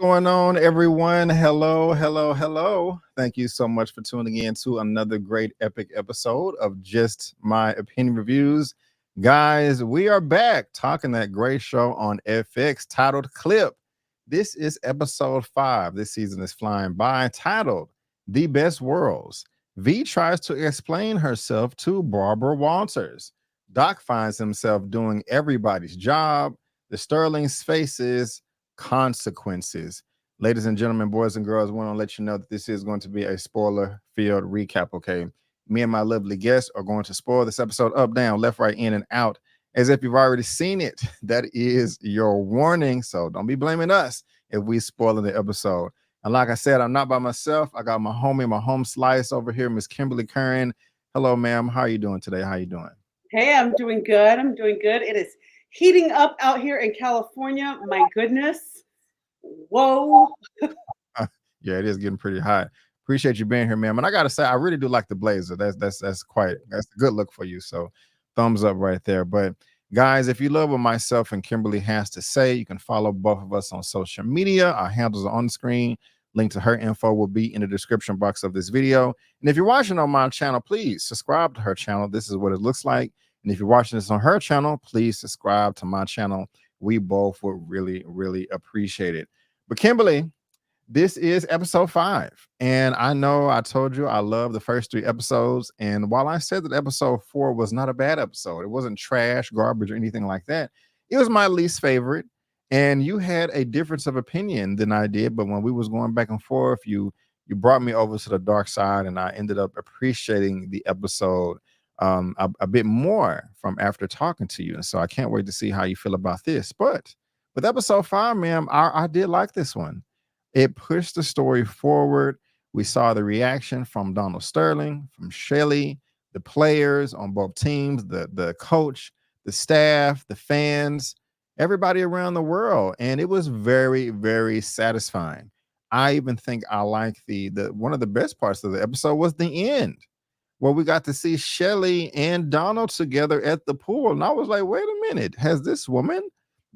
Going on, everyone? Hello, hello, hello. Thank you so much for tuning in to another great epic episode of Just My Opinion Reviews. Guys, we are back talking that great show on FX titled Clip. This is episode 5. This season is flying by, titled The Best Worlds. V tries to explain herself to Barbara Walters. Doc finds himself doing everybody's job. The Sterling's faces consequences. Ladies and gentlemen, boys and girls, I want to let you know that this is going to be a spoiler filled recap. Okay. Me and my lovely guests are going to spoil this episode up, down, left, right, in, and out as if you've already seen it. That is your warning. So don't be blaming us if we spoil the episode. And like I said, I'm not by myself. I got my homie, my home slice over here, Miss Kimberly Curran. Hello, ma'am. How are you doing today? How you doing? Hey, I'm doing good. I'm doing good. It is heating up out here in California. My goodness. Whoa. Yeah, it is getting pretty hot. Appreciate you being here, ma'am. And I gotta say, I really do like the blazer. That's a good look for you. So thumbs up right there. But guys, if you love what myself and Kimberly has to say, you can follow both of us on social media. Our handles are on the screen. Link to her info will be in the description box of this video. And if you're watching on my channel, please subscribe to her channel. This is what it looks like. And if you're watching this on her channel, please subscribe to my channel. We both would really, really appreciate it. But Kimberly, this is episode 5. And I know I told you I love the first 3 episodes. And while I said that episode 4 was not a bad episode, it wasn't trash, garbage, or anything like that. It was my least favorite. And you had a difference of opinion than I did. But when we was going back and forth, you brought me over to the dark side, and I ended up appreciating the episode a bit more from after talking to you. And so I can't wait to see how you feel about this. But with episode 5, ma'am, I did like this one. It pushed the story forward. We saw the reaction from Donald Sterling, from Shelley, the players on both teams, the coach, the staff, the fans, everybody around the world. And it was very, very satisfying. I even think I like the one of the best parts of the episode was the end, where we got to see Shelley and Donald together at the pool. And I was like, wait a minute, has this woman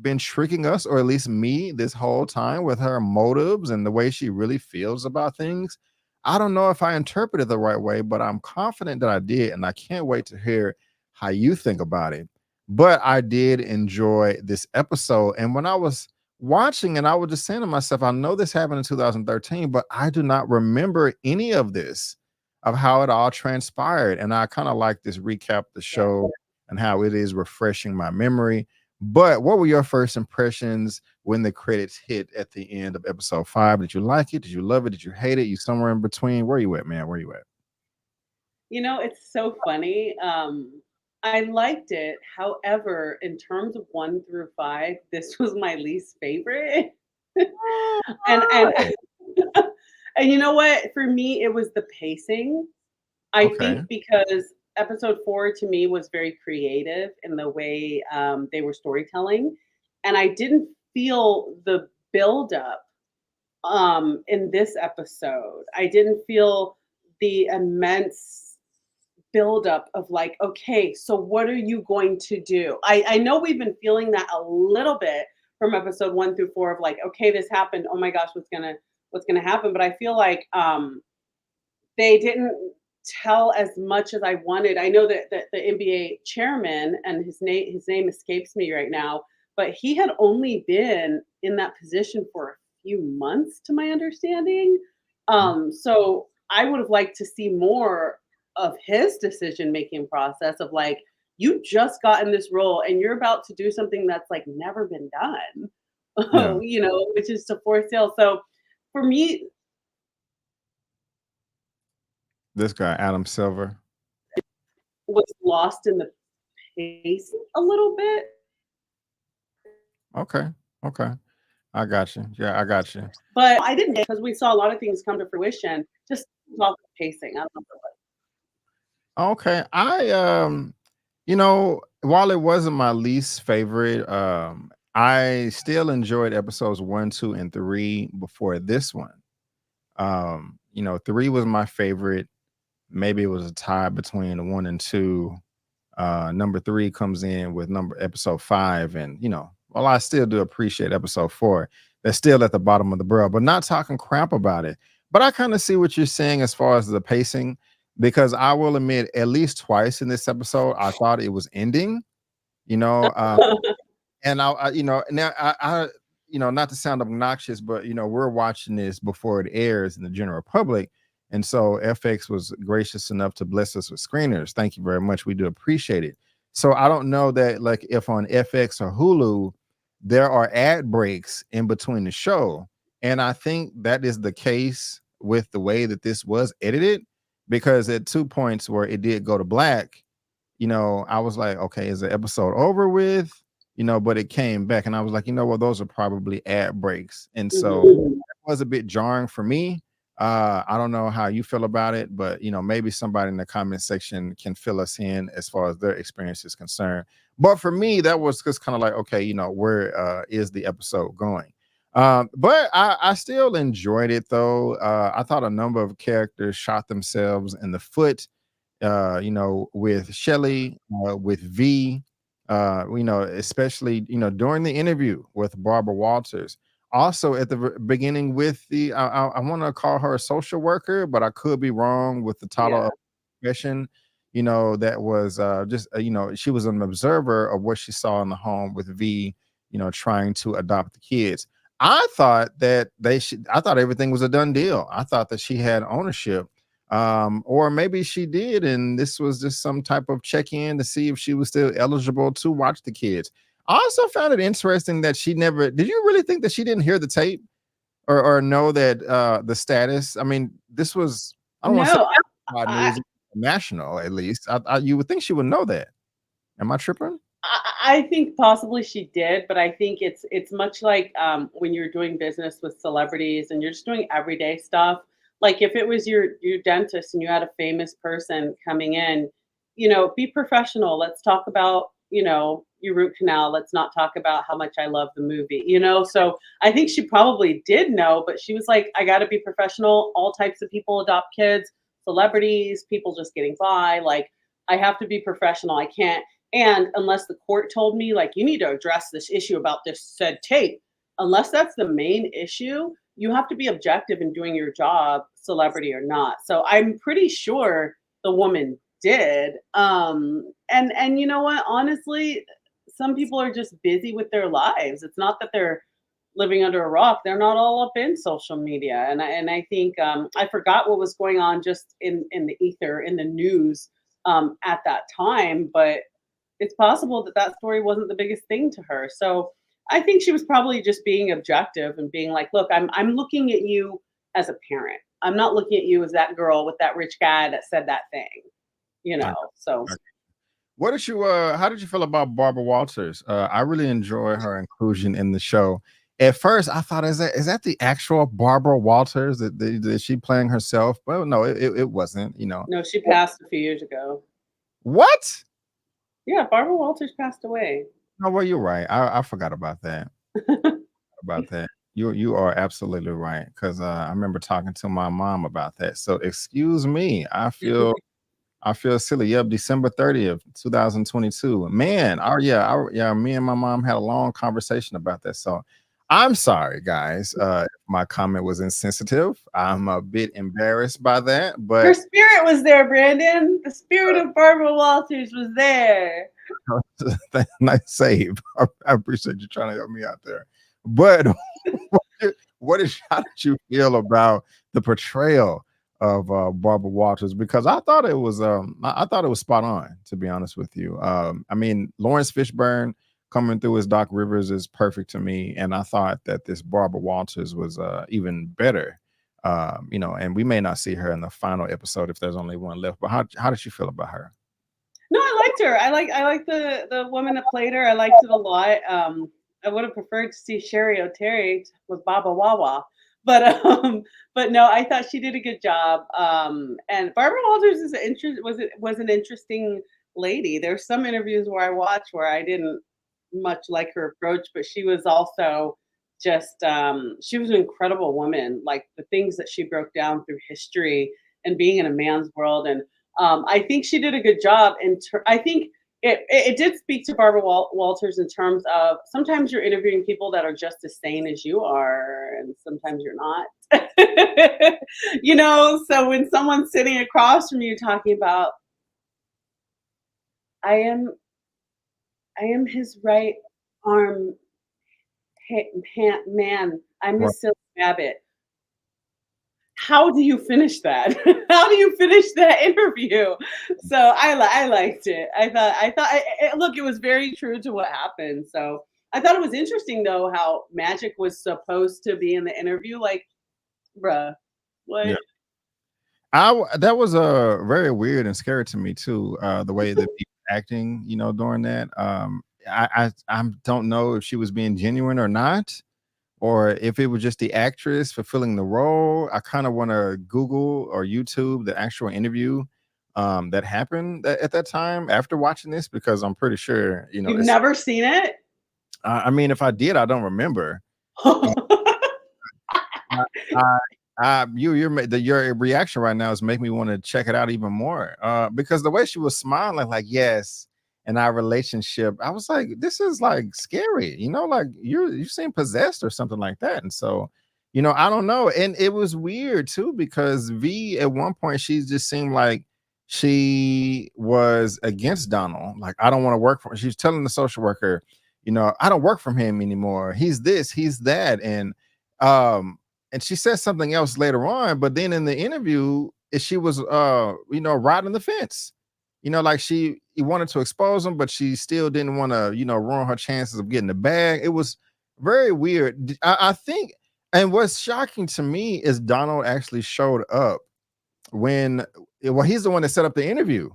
been tricking us, or at least me, this whole time with her motives and the way she really feels about things? I don't know if I interpreted the right way, but I'm confident that I did. And I can't wait to hear how you think about it. But I did enjoy this episode. And when I was watching it, I was just saying to myself, I know this happened in 2013, but I do not remember any of this, of how it all transpired. And I kind of like this recap the Yeah. show and how it is refreshing my memory. But what were your first impressions when the credits hit at the end of episode 5? Did you like it? Did you love it? Did you hate it? You somewhere in between? Where you at, man? Where you at? It's so funny. I liked it. However, in terms of 1 through 5, this was my least favorite. And Oh, and you know what? For me, it was the pacing. I okay. think because episode 4 to me was very creative in the way they were storytelling, and I didn't feel the build up in this episode. I didn't feel the immense buildup of like, okay, so what are you going to do? I know we've been feeling that a little bit from episode 1 through 4 of like, okay, this happened. Oh my gosh, what's gonna happen? But I feel like they didn't tell as much as I wanted. I know that the NBA chairman, and his name escapes me right now, but he had only been in that position for a few months, to my understanding. So I would have liked to see more of his decision making process of like, you just got in this role and you're about to do something that's like never been done, Yeah. which is to force sale. So for me, This guy, Adam Silver. was lost in the pace a little bit, Okay. Okay. I got you. Yeah, I got you. but I didn't because we saw a lot of things come to fruition. Just off the pacing. I don't know. Okay. While it wasn't my least favorite, I still enjoyed episodes 1, 2, and 3 before this one. 3 was my favorite. Maybe it was a tie between 1 and 2. Number 3 comes in with number episode 5, and well, I still do appreciate episode 4. that's still at the bottom of the barrel, but not talking crap about it. But I kind of see what you're saying as far as the pacing, because I will admit, at least twice in this episode, I thought it was ending. You know, and now not to sound obnoxious, but we're watching this before it airs in the general public, and so FX was gracious enough to bless us with screeners. Thank you very much. We do appreciate it. So I don't know that, like, if on FX or Hulu there are ad breaks in between the show, and I think that is the case with the way that this was edited, because at two points where it did go to black, I was like, okay, is the episode over with? But it came back, and I was like, what, those are probably ad breaks. And so Mhm. it was a bit jarring for me. I don't know how you feel about it, but maybe somebody in the comment section can fill us in as far as their experience is concerned. But for me, that was just kind of like, okay, where is the episode going? But I still enjoyed it though. I thought a number of characters shot themselves in the foot, with Shelly, with V, especially, during the interview with Barbara Walters. Also at the beginning with I want to call her a social worker, but I could be wrong with the title Yeah. of profession. That was just, she was an observer of what she saw in the home with V, trying to adopt the kids. I thought everything was a done deal. I thought that she had ownership, or maybe she did, and this was just some type of check-in to see if she was still eligible to watch the kids. I also found it interesting that she never did. You really think that she didn't hear the tape, or know that the status? I mean, this was, I don't want to say No, nationwide I news, national at least. You would think she would know that. Am I tripping? I think possibly she did, but I think it's much like when you're doing business with celebrities and you're just doing everyday stuff. Like if it was your dentist and you had a famous person coming in, be professional. Let's talk about your root canal. Let's not talk about how much I love the movie. So I think she probably did know, but she was like, I got to be professional. All types of people adopt kids, celebrities, people just getting by. Like I have to be professional. I can't, and unless the court told me, like, you need to address this issue about this said tape, unless that's the main issue, you have to be objective in doing your job, celebrity or not. So I'm pretty sure the woman did. And you know what? Honestly, some people are just busy with their lives. It's not that they're living under a rock. They're not all up in social media. And I think I forgot what was going on just in the ether in the news at that time, but it's possible that that story wasn't the biggest thing to her. So I think she was probably just being objective and being like, "Look, I'm looking at you as a parent. I'm not looking at you as that girl with that rich guy that said that thing." Okay. So What did you how did you feel about Barbara Walters? I really enjoy her inclusion in the show. At first, I thought, is that the actual Barbara Walters? That she playing herself? Well, no, it wasn't. no, she passed a few years ago. What? Yeah, Barbara Walters passed away. No, well, you're right. I forgot about that. About that. You are absolutely right, because I remember talking to my mom about that. So excuse me. I feel silly. Yep, December 30th, 2022. Man, yeah, me and my mom had a long conversation about that. So I'm sorry, guys. If my comment was insensitive. I'm a bit embarrassed by that, Her but spirit was there, Brandon. The spirit of Barbara Walters was there. nice save. I appreciate you trying to help me out there. But how did you feel about the portrayal of Barbara Walters? Because I thought it was spot on, to be honest with you. I mean, Lawrence Fishburne coming through as Doc Rivers is perfect to me, and I thought that this Barbara Walters was even better. And we may not see her in the final episode if there's only one left. But how did you feel about her? No, I liked her. I like the woman that played her. I liked it a lot. I would have preferred to see Sherry O'Terry with Baba Wawa, but but no, I thought she did a good job. And Barbara Walters is was an interesting lady. There's some interviews where I watched where I didn't much like her approach, but she was also just she was an incredible woman. Like the things that she broke down through history and being in a man's world, and I think she did a good job. And I think it did speak to Barbara Walters in terms of sometimes you're interviewing people that are just as sane as you are, and sometimes you're not. So when someone's sitting across from you talking about, I am, I am his right arm man, I'm Right. his silly rabbit. How do you finish that? How do you finish that interview? So I liked it. Look, it was very true to what happened. So I thought it was interesting though how Magic was supposed to be in the interview. Like, bruh, Yeah. what? That was very weird and scary to me too. The way that people acting, during that. I don't know if she was being genuine or not, or if it was just the actress fulfilling the role. I kind of want to Google or YouTube the actual interview that happened at that time after watching this, because I'm pretty sure You've it's. never seen it? I mean, if I did, I don't remember. Uh, I, your reaction right now is making me want to check it out even more. Because the way she was smiling, like yes, in our relationship, I was like, this is like scary, like you seem possessed or something like that. And so, I don't know. And it was weird too because V at one point she just seemed like she was against Donald. Like I don't want to work for. She's telling the social worker, I don't work for him anymore. He's this, he's that, um and she said something else later on, but then in the interview she was riding the fence, like she wanted to expose him, but she still didn't want to ruin her chances of getting the bag. It was very weird. I think, and what's shocking to me is Donald actually showed up when, well, he's the one that set up the interview,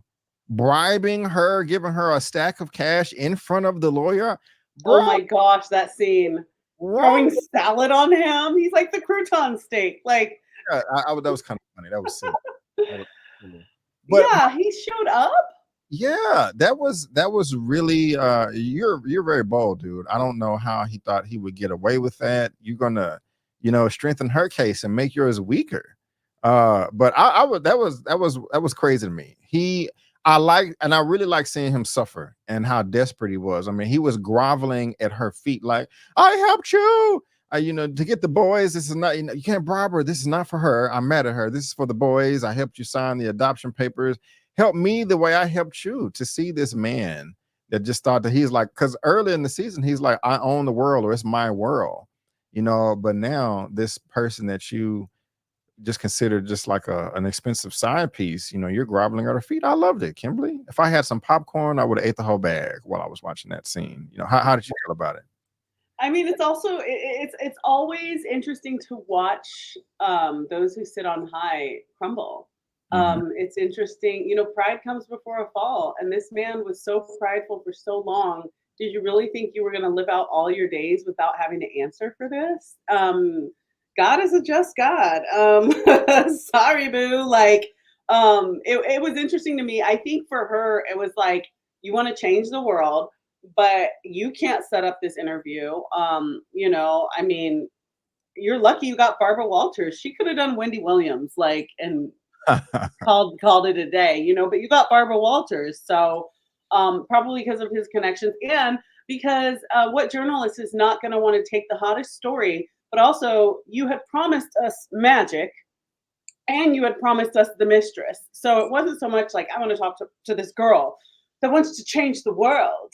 bribing her, giving her a stack of cash in front of the lawyer. Oh Bro, my gosh, that scene. wrong. Throwing salad on him. He's like the crouton steak. Like, That was kind of funny. That was silly. That was silly. But yeah, he showed up. yeah, that was really you're very bold, dude. I don't know how he thought he would get away with that. You're gonna, strengthen her case and make yours weaker. But I would that was crazy to me. I like, and I really like seeing him suffer and how desperate he was. I mean, he was groveling at her feet like, I helped you. To get the boys. This is not, you can't bribe her. This is not for her. I'm mad at her. This is for the boys. I helped you sign the adoption papers. Help me the way I helped you. To see this man that just thought that he's like, because early in the season he's like, I own the world, or it's my world, but now this person that you just considered just like an expensive side piece, you're groveling at her feet. I loved it, Kimberly. If I had some popcorn, I would have ate the whole bag while I was watching that scene. How did you feel about it? I mean, it's also it's always interesting to watch those who sit on high crumble. Hmm. It's interesting, pride comes before a fall, and this man was so prideful for so long. Did you really think you were going to live out all your days without having to answer for this? God is a just God. Sorry, boo. Like, it was interesting to me. I think for her, it was like, you want to change the world, but you can't set up this interview. I mean, you're lucky you got Barbara Walters. She could have done Wendy Williams, like, and called it a day, but you got Barbara Walters. So probably because of his connections, and because what journalist is not going to want to take the hottest story, but also you had promised us magic and you had promised us the mistress. So it wasn't so much like, I want to talk to this girl that wants to change the world.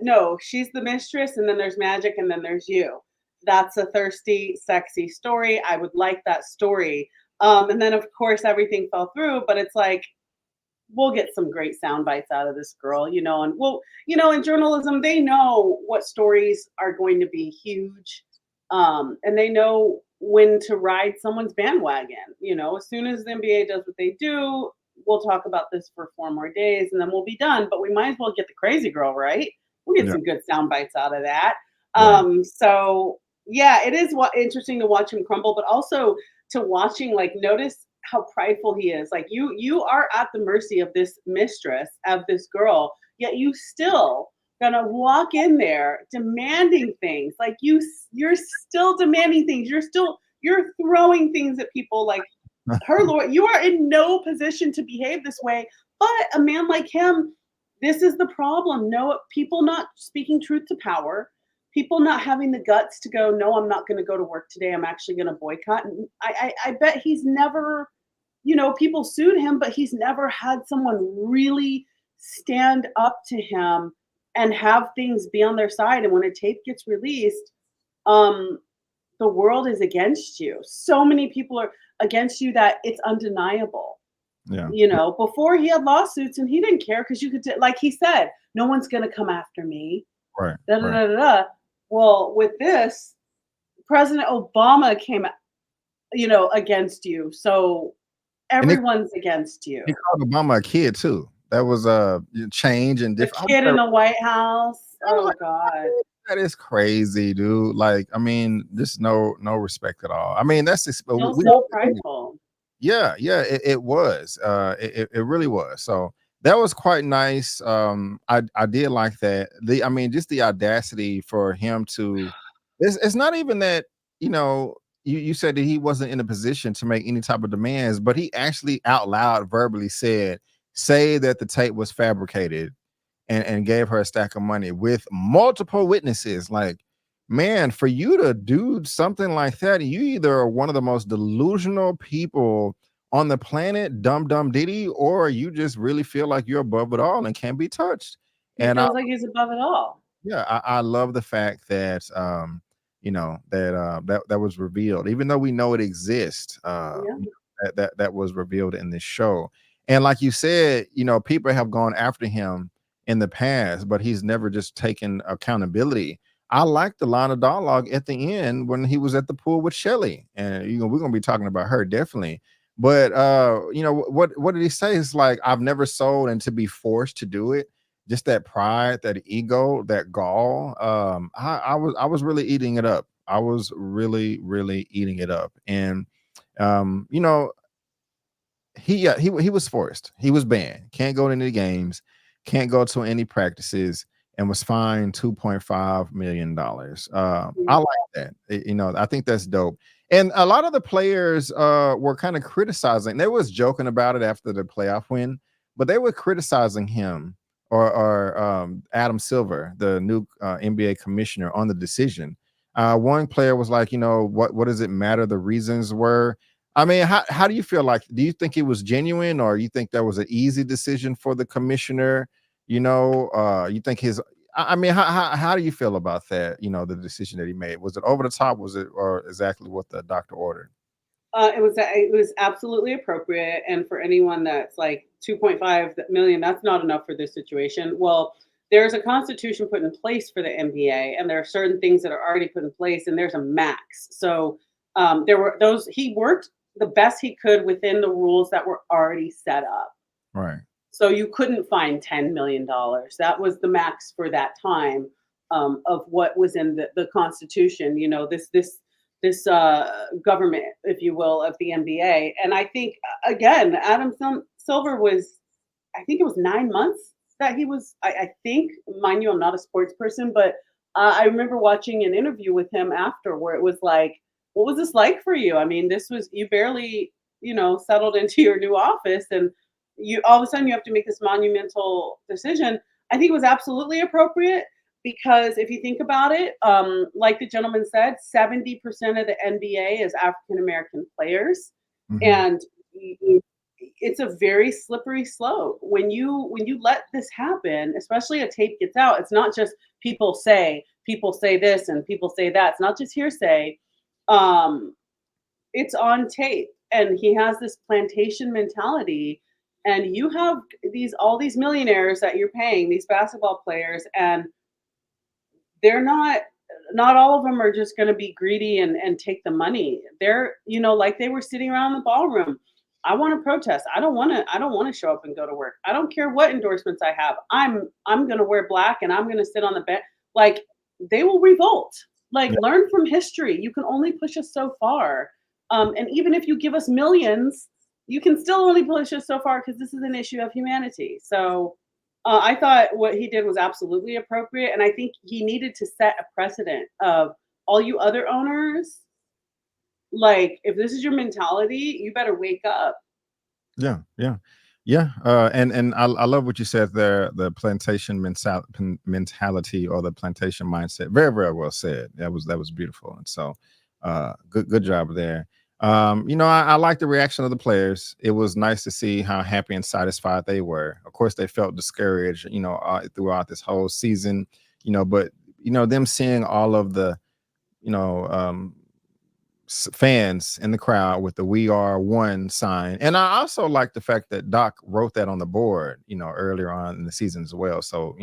No, she's the mistress, and then there's magic, and then there's you. That's a thirsty, sexy story. I would like that story. And then, of course, everything fell through, but it's like, we'll get some great sound bites out of this girl, and in journalism, they know what stories are going to be huge. And they know when to ride someone's bandwagon. As soon as the NBA does what they do, we'll talk about this for 4 more days and then we'll be done. But we might as well get the crazy girl, right? We'll get Yeah, some good sound bites out of that. right. So yeah, it is interesting to watch him crumble, but also to watching, like, notice how prideful he is. Like, you are at the mercy of this mistress, of this girl, yet you still gonna walk in there demanding things. Like, you're still demanding things. You're throwing things at people. Like, her lord, you are in no position to behave this way. But a man like him this is the problem. No, people not speaking truth to power, people not having the guts to go, no, I'm not going to go to work today. I'm actually going to boycott. And I bet he's never, people sued him, but he's never had someone really stand up to him and have things be on their side. And when a tape gets released, um, the world is against you. So many people are against you that it's undeniable. Yeah. Before he had lawsuits and he didn't care because you could, like he said, no one's going to come after me. Right. Da, da, Right. da, da, da. Well, with this, President Obama came, against you. So And everyone's against he you. called Obama a kid too. That was change and The different. kid in the White House. I was Oh like, God. that is crazy, dude. Like, I mean, just no respect at all. I mean, that's just, Feels we so prideful. yeah, yeah, it was. It really was. So that was quite nice. I did like that. I mean, just the audacity for him to. It's not even that you know. You said that he wasn't in a position to make any type of demands, but he actually out loud verbally said, "Say that the tape was fabricated," and gave her a stack of money with multiple witnesses. Like, man, for you to do something like that, you either are one of the most delusional people on the planet, dumb diddy, or you just really feel like you're above it all and can't be touched. He And I feels like he's above it all. yeah, I love the fact that that was revealed, even though we know it exists. Yeah. That was revealed in this show. And like you said, people have gone after him in the past, but he's never just taken accountability. I like the line of dialogue at the end when he was at the pool with Shelly. And we're gonna be talking about her definitely. But what did he say? It's like, I've never sold, and to be forced to do it, just that pride, that ego, that gall. I was really eating it up. I was really, really eating it up. And um, you know, he was forced. He was banned. Can't go to any games, can't go to any practices, and was fined $2.5 million. I Mm. like that. I think that's dope. And a lot of the players were kind of criticizing. They was joking about it after the playoff win, but they were criticizing him or Adam Silver, the new NBA commissioner, on the decision. One player was like, what does it matter? The reasons were. I mean, how do you feel? Like, do you think it was genuine, or you think that was an easy decision for the commissioner? You think I mean, how do you feel about that? The decision that he made, was it over the top? Was it or exactly what the doctor ordered? It was absolutely appropriate, and for anyone that's like 2.5 million, that's not enough for this situation. Well, there's a constitution put in place for the NBA, and there are certain things that are already put in place, and there's a max. So there were those. He worked the best he could within the rules that were already set up. Right. So you couldn't find $10 million. That was the max for that time, of what was in the Constitution. This government, if you will, of the NBA. And I think again, Adam Silver was, I think it was 9 months that he was. I think, mind you, I'm not a sports person, but I remember watching an interview with him after where it was like, "What was this like for you? I mean, this was you barely, settled into your new office, and you all of a sudden you have to make this monumental decision." I think it was absolutely appropriate because if you think about it, like the gentleman said, 70% of the NBA is African American players, Hmm. and it's a very slippery slope when you let this happen, especially a tape gets out. It's not just people say this and people say that. It's not just hearsay. um it's on tape, and he has this plantation mentality, and you have these all these millionaires that you're paying, these basketball players, and they're not all of them are just going to be greedy and take the money. They're, like they were sitting around the ballroom. I want to protest. I don't want to show up and go to work. I don't care what endorsements I have. I'm going to wear black and I'm going to sit on the bench. Like, they will revolt. Like, Yeah. learn from history. You can only push us so far. And even if you give us millions, you can still only push us so far because this is an issue of humanity. So I thought what he did was absolutely appropriate, and I think he needed to set a precedent of all you other owners. Like, if this is your mentality, you better wake up. Yeah, yeah. Yeah, and I love what you said there, the plantation mentality or the plantation mindset. Very, very well said. That was beautiful. And so, good job there. I like the reaction of the players. It was nice to see how happy and satisfied they were. Of course, they felt discouraged, throughout this whole season, but them seeing all of the, you know, um, fans in the crowd with the "We Are One" sign. And I also like the fact that Doc wrote that on the board, earlier on in the season as well. So,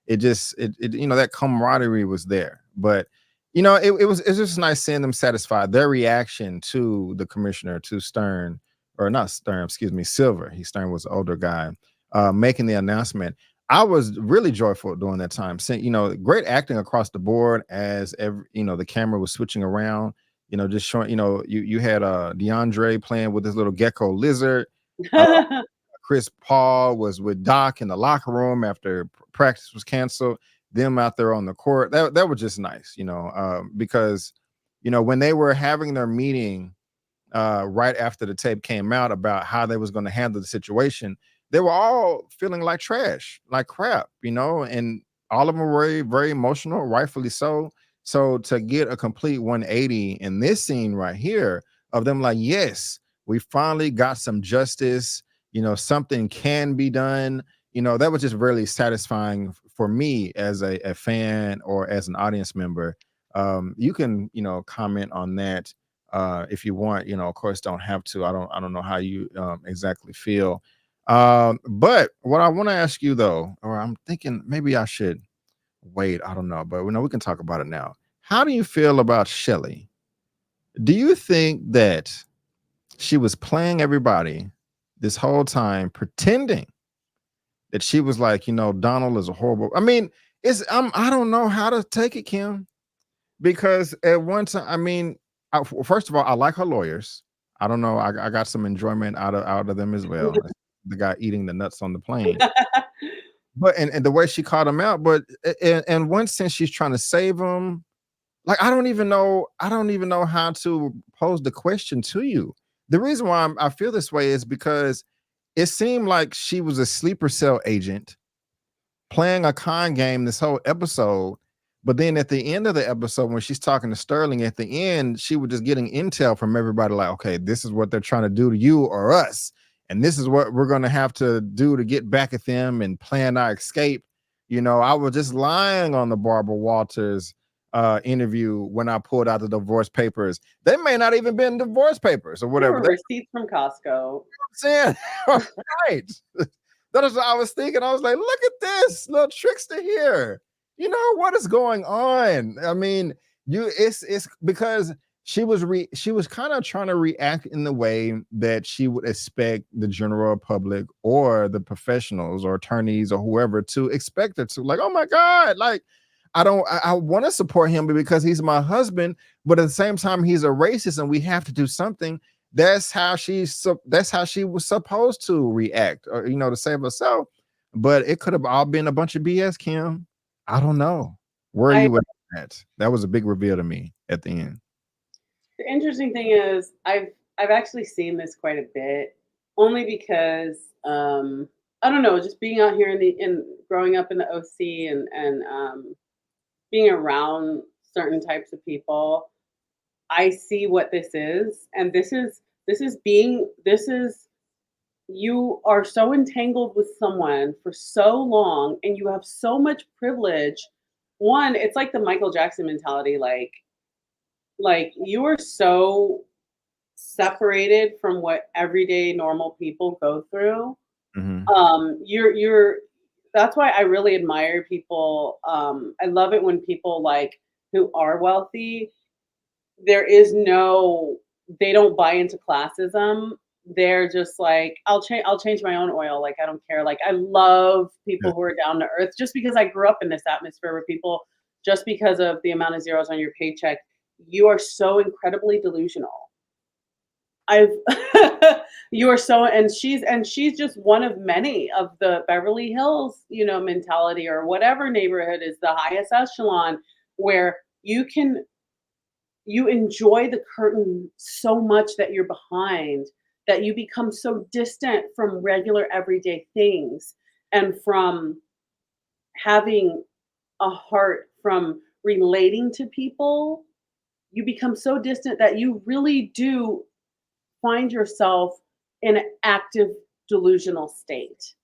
that camaraderie was there. But it was just nice seeing them satisfied. Their reaction to the commissioner, to Stern, or not Stern, excuse me, Silver. Stern was the older guy, making the announcement. I was really joyful during that time. Seeing, great acting across the board as the camera was switching around, just showing, you had DeAndre playing with this little gecko lizard. Uh, Chris Paul was with Doc in the locker room after practice was canceled. Them out there on the court. That was just nice, because when they were having their meeting right after the tape came out about how they was going to handle the situation, they were all feeling like trash, like crap, and all of them were very, very emotional, rightfully so. So to get a complete 180 in this scene right here of them like, yes, we finally got some justice, something can be done. That was just really satisfying for me as a fan or as an audience member. You can, comment on that if you want. Of course, don't have to. I don't know how you exactly feel. But what I want to ask you though, or I'm thinking maybe I should wait. I don't know, but we can talk about it now. How do you feel about Shelly? Do you think that she was playing everybody this whole time, pretending that she was like, Donald is a horrible? I mean, I don't know how to take it, Kim, because at one time, I mean, first of all, I like her lawyers. I don't know. I got some enjoyment out of them as well. The guy eating the nuts on the plane, but and the way she called him out. But in one sense, she's trying to save him. Like I don't even know. I don't even know how to pose the question to you. The reason why I feel this way is because it seemed like she was a sleeper cell agent playing a con game this whole episode. But then at the end of the episode, when she's talking to Sterling at the end, she was just getting intel from everybody like, okay, this is what they're trying to do to you or us. And this is what we're going to have to do to get back at them and plan our escape. I was just lying on the Barbara Walters interview when I pulled out the divorce papers. They may not even been divorce papers or There whatever. were receipts from Costco. Saying right. That is what I was thinking. I was like, look at this little trickster here. What is going on? I mean, it's because she was kind of trying to react in the way that she would expect the general public or the professionals or attorneys or whoever to expect her to. Like, oh my God, like I want to support him because he's my husband, but at the same time, he's a racist and we have to do something. That's how she was supposed to react, or to save herself. But it could have all been a bunch of BS, Kim. I don't know. Where are I you with that? That was a big reveal to me at the end. The interesting thing is I've actually seen this quite a bit, only because I don't know, just being out here in growing up in the OC and being around certain types of people, I see what this is, and this is you are so entangled with someone for so long, and you have so much privilege. One, it's like the Michael Jackson mentality, like you are so separated from what everyday normal people go through. Mhm. You're That's why I really admire people. I love it when people like who are wealthy, there is no they don't buy into classism. They're just like, I'll change my own oil. Like I don't care. Like I love Yeah. people who are down to earth just because I grew up in this atmosphere where people, just because of the amount of zeros on your paycheck, you are so incredibly delusional. I've you are so and she's just one of many of the Beverly Hills, mentality, or whatever neighborhood is the highest echelon, where you enjoy the curtain so much that you're behind, that you become so distant from regular everyday things and from having a heart, from relating to people. You become so distant that you really do find yourself in an active delusional state,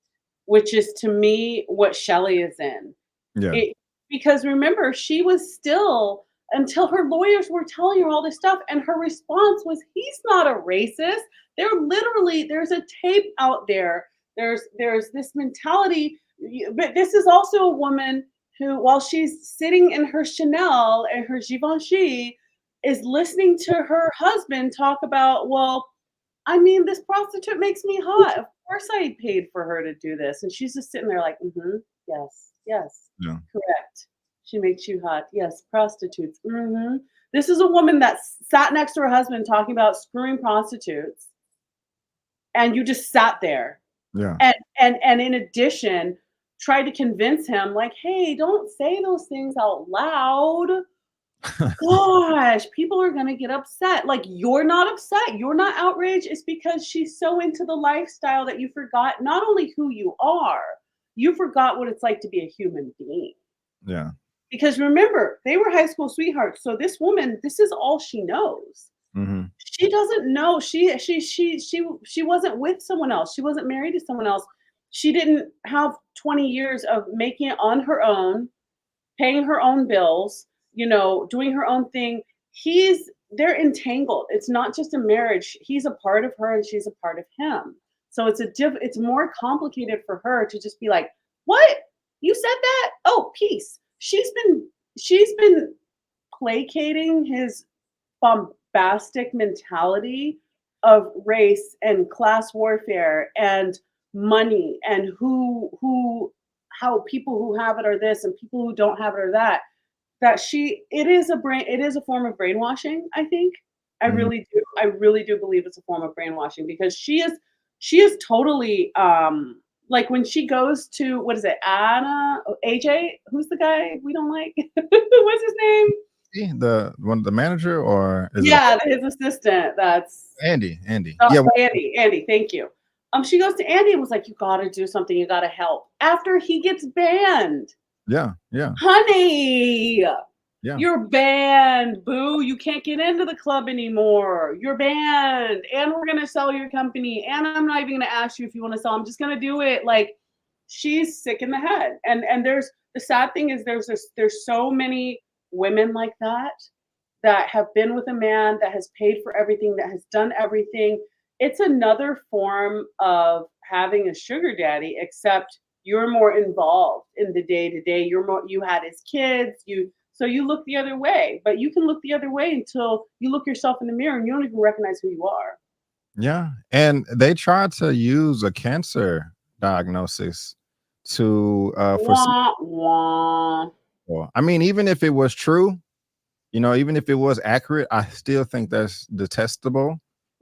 which is to me what Shelley is in. Yeah. It because remember, she was still until her lawyers were telling her all this stuff, and her response was, "He's not a racist." There's a tape out there. There's this mentality, but this is also a woman who, while she's sitting in her Chanel and her Givenchy, is listening to her husband talk about, well, I mean, this prostitute makes me hot. Of course I paid for her to do this. And she's just sitting there like, yes, yes, Yeah. correct. She makes you hot. Yes, prostitutes. This is a woman that sat next to her husband talking about screwing prostitutes, and you just sat there. Yeah. And in addition, tried to convince him, like, hey, don't say those things out loud. Gosh, people are gonna get upset. Like, you're not upset, you're not outraged. It's because she's so into the lifestyle that you forgot not only who you are, you forgot what it's like to be a human being. Yeah. Because remember, they were high school sweethearts. So this woman, this is all she knows. Hmm. She doesn't know. She wasn't with someone else. She wasn't married to someone else. She didn't have 20 years of making it on her own, paying her own bills, doing her own thing. They're entangled. It's not just a marriage. He's a part of her and she's a part of him. So it's more complicated for her to just be like, "What? You said that? Oh, peace." She's been placating his bombastic mentality of race and class warfare and money and who how people who have it are this and people who don't have it are that. It is a form of brainwashing, I think. Hmm. I really do believe it's a form of brainwashing because she is totally like when she goes to, what is it, AJ, who's the guy we don't like? What's his name? The manager, or is it Yeah, his assistant. That's Andy? Andy. oh, Yeah. Andy. Andy, thank you. She goes to Andy and was like, "You gotta do something. You gotta help." After he gets banned, Yeah. Yeah. honey, Yeah. you're banned, boo. You can't get into the club anymore. You're banned, and we're gonna sell your company. And I'm not even gonna ask you if you want to sell. I'm just gonna do it. Like, she's sick in the head. And there's the sad thing is there's so many women like that have been with a man that has paid for everything, that has done everything. It's another form of having a sugar daddy, except you're more involved in the day to day. You had his kids, you look the other way. But you can look the other way until you look yourself in the mirror and you don't even recognize who you are. Yeah. And they tried to use a cancer diagnosis to for Wah, wah. people. I mean, even if it was true, even if it was accurate, I still think that's detestable.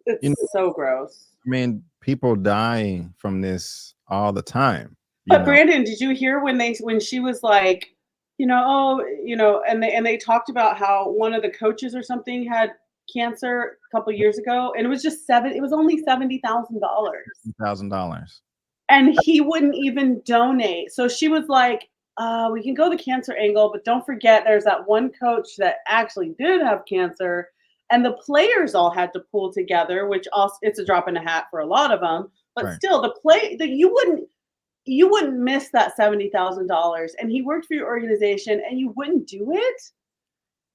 You know, It's so gross. I mean, people dying from this all the time, you But know. Brandon, did you hear when she was like, and they talked about how one of the coaches or something had cancer a couple years ago, and it was only $70,000, $1,000. and he wouldn't even donate. So she was like, "We can go the cancer angle, but don't forget there's that one coach that actually did have cancer." And the players all had to pull together, which also it's a drop in a hat for a lot of them. But Right. still, the play that you wouldn't miss that $70,000, and he worked for your organization and you wouldn't do it?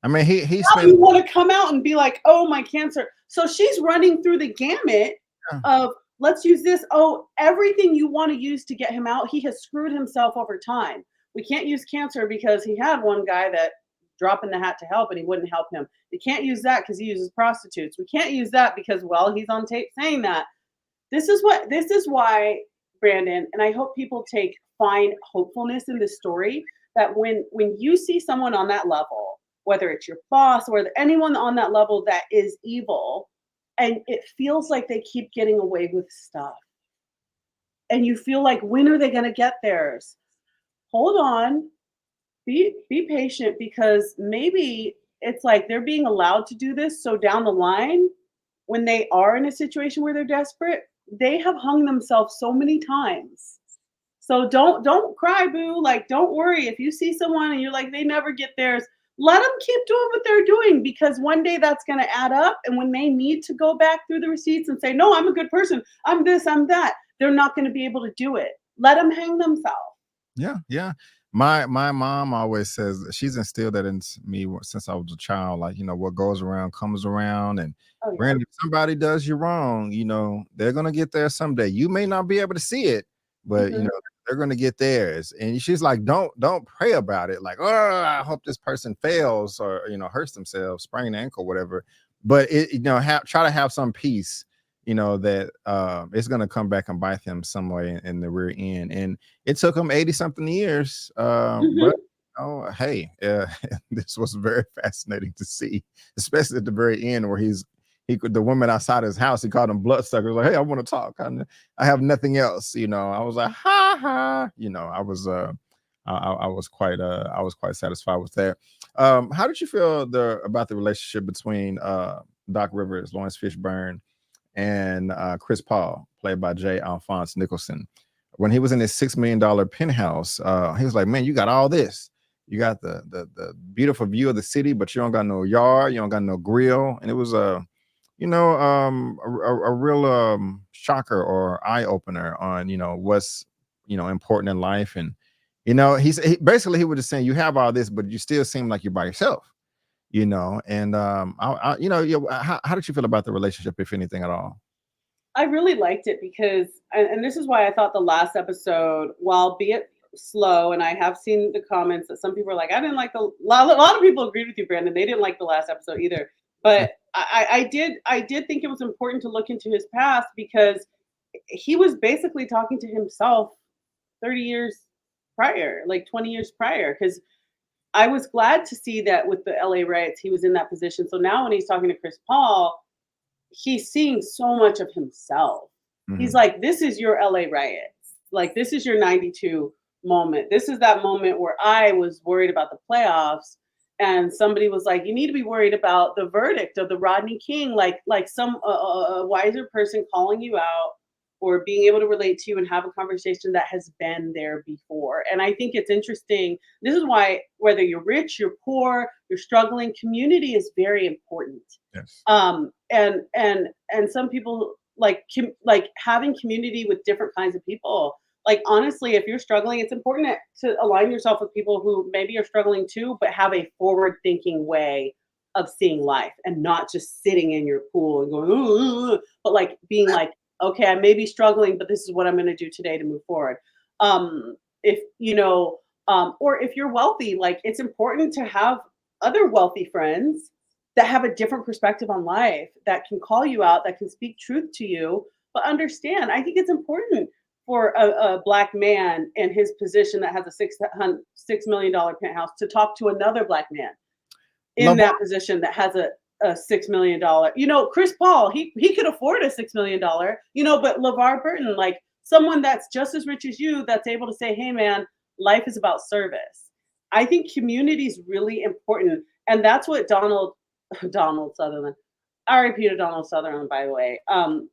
I mean, he Now spent. you wanna come out and be like, "Oh, my cancer." So she's running through the gamut Yeah. of, "Let's use this." Oh, everything you wanna use to get him out, he has screwed himself over time. We can't use cancer because he had one guy that dropped in the hat to help and he wouldn't help him. We can't use that because he uses prostitutes. We can't use that because, well, he's on tape saying that. This is why, Brandon, and I hope people find hopefulness in this story, that when you see someone on that level, whether it's your boss or anyone on that level that is evil, and it feels like they keep getting away with stuff, and you feel like, when are they going to get theirs? Hold on, be patient, because maybe it's like they're being allowed to do this, so down the line when they are in a situation where they're desperate, they have hung themselves so many times. So don't cry, boo. Like, don't worry. If you see someone and you're like, they never get theirs, let them keep doing what they're doing because one day that's going to add up. And when they need to go back through the receipts and say, no, I'm a good person, I'm this, I'm that, they're not going to be able to do it. Let them hang themselves. Yeah, yeah. My mom always says she's instilled that in me since I was a child. Like, what goes around comes around, and Oh, yeah. granted, if somebody does you wrong, they're gonna get there someday. You may not be able to see it, but Hmm. they're gonna get theirs. And she's like, don't pray about it. Like, oh, I hope this person fails or hurts themselves, sprain an ankle, whatever. But try to have some peace. That it's gonna come back and bite them some way in the rear end. And it took him 80 something years. But Hmm. hey, this was very fascinating to see, especially at the very end where he could the woman outside his house, he called him bloodsuckers, like, hey, I want to talk. I have nothing else. I was like, ha ha. I was quite satisfied with that. How did you feel about the relationship between Doc Rivers, Lawrence Fishburne, and Chris Paul, played by J. Alphonse Nicholson? When he was in his $6 million penthouse, he was like, "Man, you got all this. You got the beautiful view of the city, but you don't got no yard, you don't got no grill." And it was a real shocker or eye opener on what's important in life. And basically he was just saying, you have all this, but you still seem like you're by yourself. And how did you feel about the relationship, if anything at all? I really liked it because, and this is why I thought the last episode, while be it slow, and I have seen the comments that some people are like, I didn't like a lot of people agreed with you, Brandon. They didn't like the last episode either. But I did think it was important to look into his past because he was basically talking to himself 30 years prior, like 20 years prior. Because I was glad to see that with the LA riots, he was in that position. So now when he's talking to Chris Paul, he's seeing so much of himself. He's Mhm. like, this is your LA riots. Like, this is your 92 moment. This is that moment where I was worried about the playoffs. And somebody was like, you need to be worried about the verdict of the Rodney King, like some a wiser person calling you out or being able to relate to you and have a conversation that has been there before. And I think it's interesting. This is why whether you're rich, you're poor, you're struggling, community is very important. Yes. And some people like having community with different kinds of people. Like, honestly, if you're struggling, it's important to align yourself with people who maybe are struggling too, but have a forward thinking way of seeing life and not just sitting in your pool and going, "Ooh," but like being like, okay, I may be struggling, but this is what I'm going to do today to move forward. If or if you're wealthy, like, it's important to have other wealthy friends that have a different perspective on life, that can call you out, that can speak truth to you, but understand. I think it's important for a black man in his position that has a $6 million penthouse to talk to another black man in LeVar that position that has a $6 million. Chris Paul, he could afford a $6 million. But LeVar Burton, like someone that's just as rich as you, that's able to say, "Hey, man, life is about service." I think community is really important, and that's what Donald Sutherland, R.I.P. to Donald Sutherland, by the way.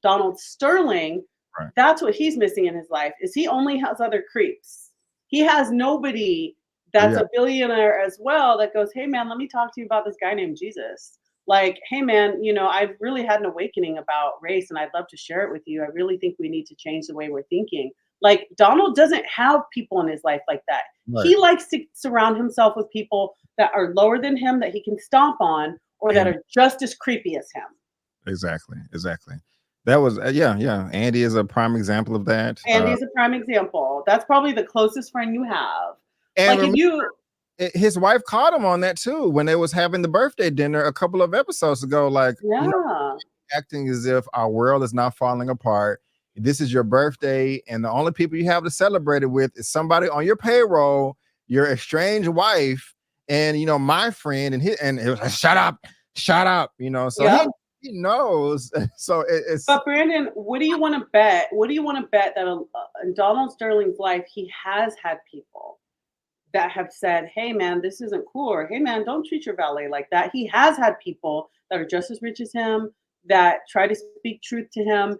Donald Sterling, right. that's what he's missing in his life. Is he only has other creeps. He has nobody Oh, that's yeah. a billionaire as well that goes, "Hey, man, let me talk to you about this guy named Jesus." Like, "Hey, man, I've really had an awakening about race, and I'd love to share it with you. I really think we need to change the way we're thinking." Like, Donald doesn't have people in his life like that. Right. He likes to surround himself with people that are lower than him that he can stomp on or that And are just as creepy as him. exactly, exactly. That was yeah, yeah. Andy is a prime example of that. Andy's a prime example. That's probably the closest friend you have. And Like, if remember, you his wife caught him on that too when they was having the birthday dinner a couple of episodes ago. Like, yeah. acting as if our world is not falling apart. This is your birthday, and the only people you have to celebrate it with is somebody on your payroll, your estranged wife, and my friend. And it was like, shut up. So he Yep. he knows. So it's But Brandon, what do you want to bet? What do you want to bet that in Donald Sterling's life, he has had people that have said, "Hey, man, this isn't cool," or "Hey, man, don't treat your valet like that." He has had people that are just as rich as him, that try to speak truth to him.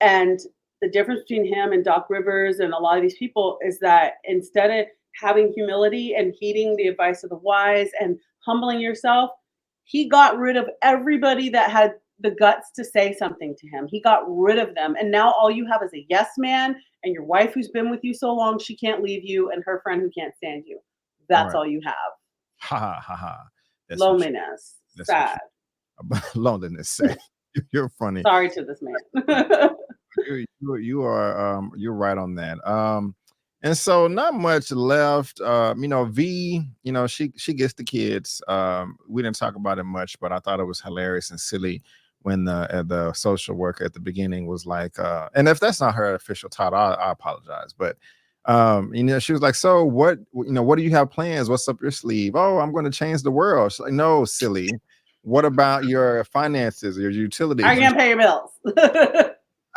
And the difference between him and Doc Rivers and a lot of these people is that instead of having humility and heeding the advice of the wise and humbling yourself, he got rid of everybody that had the guts to say something to him. He got rid of them. And now all you have is a yes man and your wife who's been with you so long she can't leave you and her friend who can't stand you. That's Right. all you have. Ha ha ha ha. That's what you. Loneliness. That's what Sad. you. About loneliness. Say you're funny. Sorry to this man. Right. You are you're right on that. And so not much left. V, she gets the kids. We didn't talk about it much, but I thought it was hilarious and silly when the social worker at the beginning was like, and if that's not her official title, I apologize. But she was like, so what do you have plans? What's up your sleeve? Oh, I'm going to change the world. She's like, no, silly. What about your finances, your I utilities? can't pay your bills.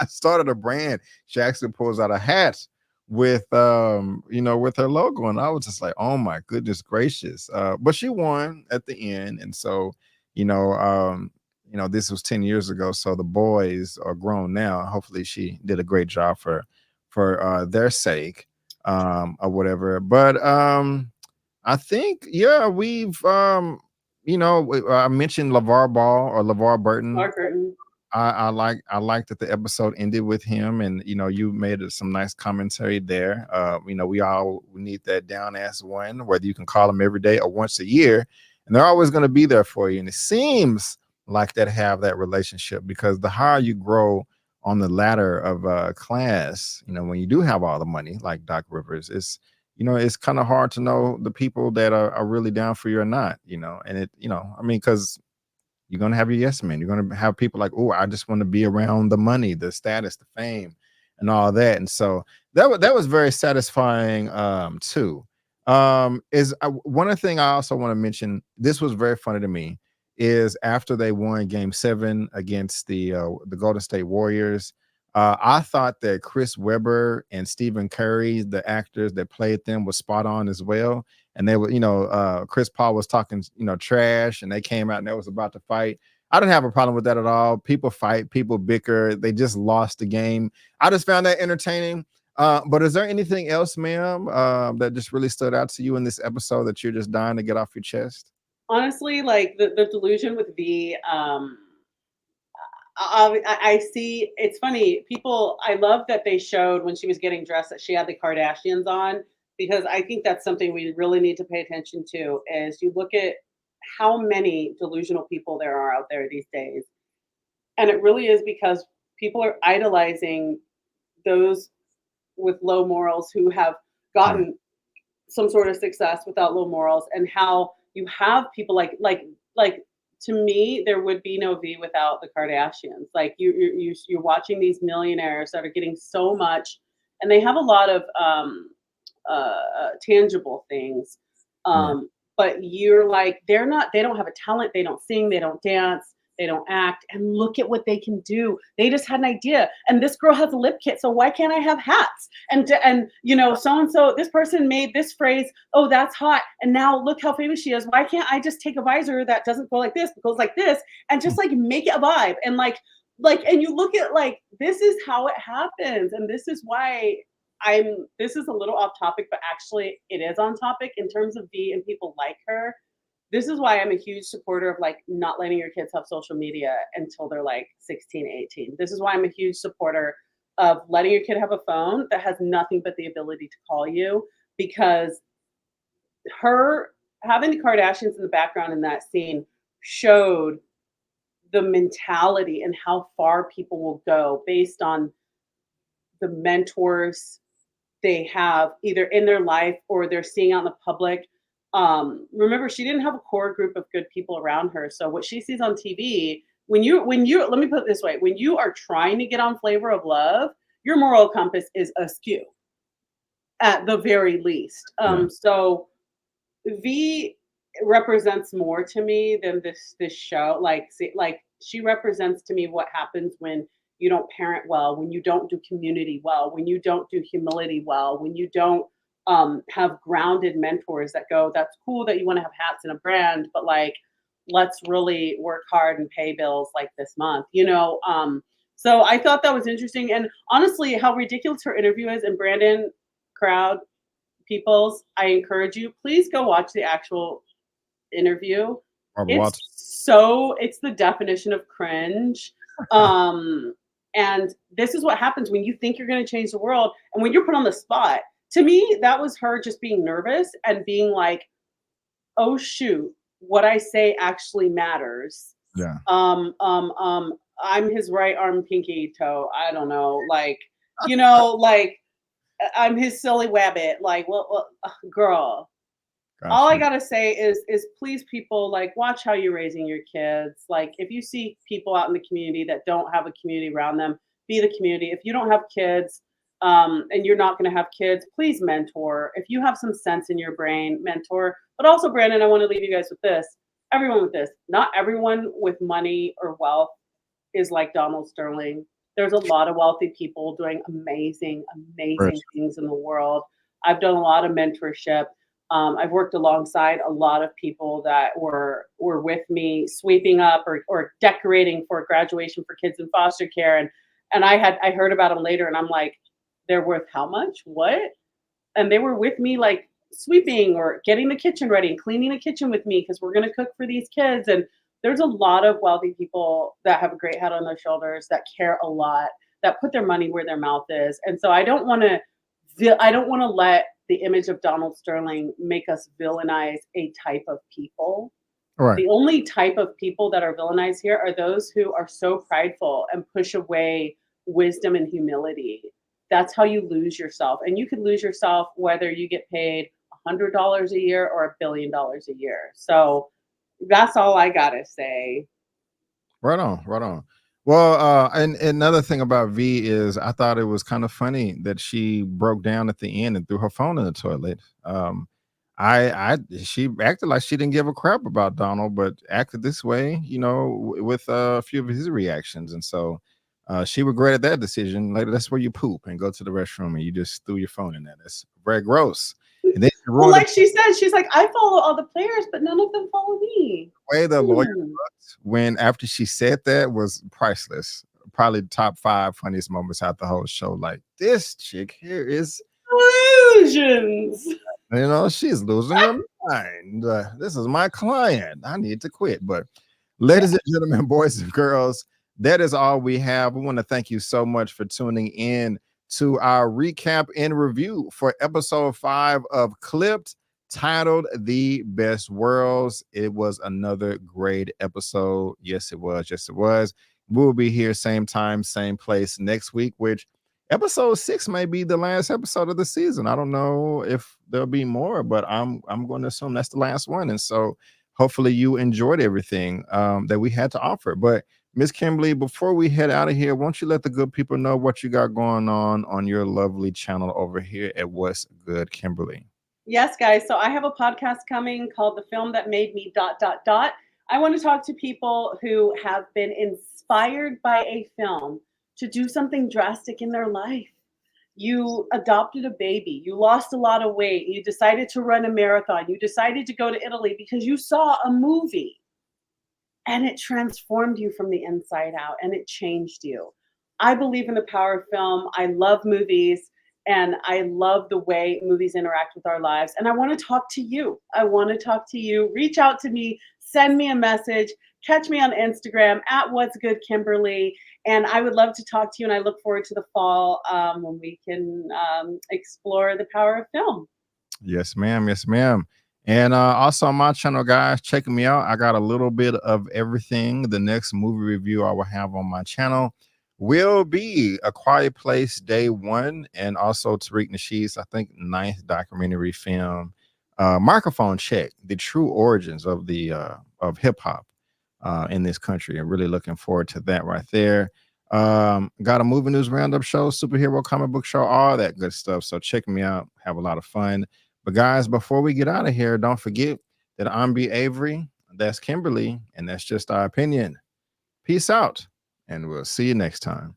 I started a brand. She actually pulls out a hat with with her logo, and I was just like, oh my goodness gracious. But she won at the end, and so you know, um, this was 10 years ago, so the boys are grown now. Hopefully she did a great job for their sake, or whatever. But I think, yeah, we've I mentioned LeVar Ball or LeVar Burton. Mark Burton. I like that the episode ended with him, and you made some nice commentary there. We need that down ass one, whether you can call them every day or once a year, and they're always going to be there for you. And it seems like that have that relationship, because the higher you grow on the ladder of class, when you do have all the money, like Doc Rivers, it's kind of hard to know the people that are really down for you or not. And I mean, because you're gonna have your yes men. You're gonna have people like, oh, I just want to be around the money, the status, the fame, and all that. And so that was very satisfying too. Is one of the thing I also want to mention. This was very funny to me. Is after they won Game 7 against the Golden State Warriors, I thought that Chris Webber and Stephen Curry, the actors that played them, was spot on as well. And they were, Chris Paul was talking, trash, and they came out and they was about to fight. I don't have a problem with that at all. People fight, people bicker. They just lost the game. I just found that entertaining. But is there anything else, ma'am, that just really stood out to you in this episode that you're just dying to get off your chest? Honestly, like the delusion with V, I see. It's funny. People, I love that they showed when she was getting dressed that she had the Kardashians on, because I think that's something we really need to pay attention to. Is you look at how many delusional people there are out there these days, and it really is because people are idolizing those with low morals who have Right. gotten some sort of success without low morals, and how you have people like to me there would be no V without the Kardashians. Like you're watching these millionaires that are getting so much, and they have a lot of tangible things. Right. But you're like, they don't have a talent, they don't sing, they don't dance, they don't act, and look at what they can do. They just had an idea, and this girl has a lip kit, so why can't I have hats? And so and so, this person made this phrase, oh, that's hot, and now look how famous she is. Why can't I just take a visor that doesn't go like this, but goes like this, and just like make it a vibe, and and you look at like this is how it happens, and this is why this is a little off topic, but actually it is on topic in terms of V and people like her. This is why I'm a huge supporter of like not letting your kids have social media until they're like 16, 18. This is why I'm a huge supporter of letting your kid have a phone that has nothing but the ability to call you, because her having the Kardashians in the background in that scene showed the mentality and how far people will go based on the mentors they have either in their life or they're seeing out in the public. Remember, she didn't have a core group of good people around her. So what she sees on TV, when you let me put it this way, when you are trying to get on Flavor of Love, your moral compass is askew at the very least. Yeah. So V represents more to me than this show. Like she represents to me what happens when you don't parent well, when you don't do community well, when you don't do humility well, when you don't have grounded mentors that go, that's cool that you want to have hats and a brand, but like let's really work hard and pay bills like this month, you know? So I thought that was interesting. And honestly, how ridiculous her interview is. And Brandon, crowd, peoples, I encourage you, please go watch the actual interview. Barbara Walters. It's the definition of cringe. Um, and this is what happens when you think you're going to change the world and when you're put on the spot. To me, that was her just being nervous and being like, "Oh shoot, what I say actually matters." Yeah. I'm his right arm, pinky toe. I don't know, like, you know, like I'm his silly wabbit. Like, girl, all I Gotcha. gotta say is please people like watch how you're raising your kids. Like if you see people out in the community that don't have a community around them, be the community. If you don't have kids, and you're not gonna have kids, please mentor. If you have some sense in your brain, mentor. But also, Brandon, I want to leave you guys with this. Everyone with this. Not everyone with money or wealth is like Donald Sterling. There's a lot of wealthy people doing amazing, Very amazing things in the world. I've done a lot of mentorship. I've worked alongside a lot of people that were with me sweeping up or decorating for graduation for kids in foster care, and I heard about them later, and I'm like, they're worth how much? What? And they were with me like sweeping or getting the kitchen ready and cleaning the kitchen with me because we're going to cook for these kids. And there's a lot of wealthy people that have a great head on their shoulders that care a lot, that put their money where their mouth is. And so I don't want to let the image of Donald Sterling make us villainize a type of people. right. The only type of people that are villainized here are those who are so prideful and push away wisdom and humility. That's how you lose yourself. And you could lose yourself whether you get paid $100 a year or $1 billion a year. So that's all I got to say. Right on, right on. Well, and another thing about V is I thought it was kind of funny that she broke down at the end and threw her phone in the toilet. She acted like she didn't give a crap about Donald, but acted this way, with a few of his reactions, and so she regretted that decision. Later, that's where you poop and go to the restroom, and you just threw your phone in there. That's very gross. And then she Well, ruined like she said, she's like, I follow all the players, but none of them follow me. the way the lawyer Hmm. when after she said that was priceless. Probably top 5 funniest moments out the whole show. Like this chick here is, Illusions. she's losing her mind. This is my client. I need to quit. But ladies and gentlemen, boys and girls, that is all we have. We want to thank you so much for tuning in to our recap and review for episode 5 of Clipped, titled The Best Worlds. It was another great episode. Yes, it was. Yes, it was. We'll be here same time, same place next week, which episode 6 may be the last episode of the season. I don't know if there'll be more, but I'm going to assume that's the last one. And so hopefully you enjoyed everything that we had to offer. But Miss Kimberly, before we head out of here, won't you let the good people know what you got going on your lovely channel over here at What's Good, Kimberly? Yes, guys. So I have a podcast coming called The Film That Made Me dot dot dot. I want to talk to people who have been inspired by a film to do something drastic in their life. You adopted a baby, you lost a lot of weight, you decided to run a marathon, you decided to go to Italy because you saw a movie and it transformed you from the inside out and it changed you. I believe in the power of film. I love movies and I love the way movies interact with our lives. And I want to talk to you. I want to talk to you. Reach out to me, send me a message, catch me on Instagram at What's Good Kimberly. And I would love to talk to you. And I look forward to the fall when we can explore the power of film. Yes, ma'am. Yes, ma'am. And also on my channel, guys, checking me out. I got a little bit of everything. The next movie review I will have on my channel will be A Quiet Place Day One, and also Tariq Nasheed's, I think, ninth documentary film, Microphone Check: The True Origins of the of hip hop in this country. I'm really looking forward to that right there. Got a movie news roundup show, superhero comic book show, all that good stuff. So check me out. Have a lot of fun. But guys, before we get out of here, don't forget that I'm B. Avery, that's Kimberly, and that's just our opinion. Peace out, and we'll see you next time.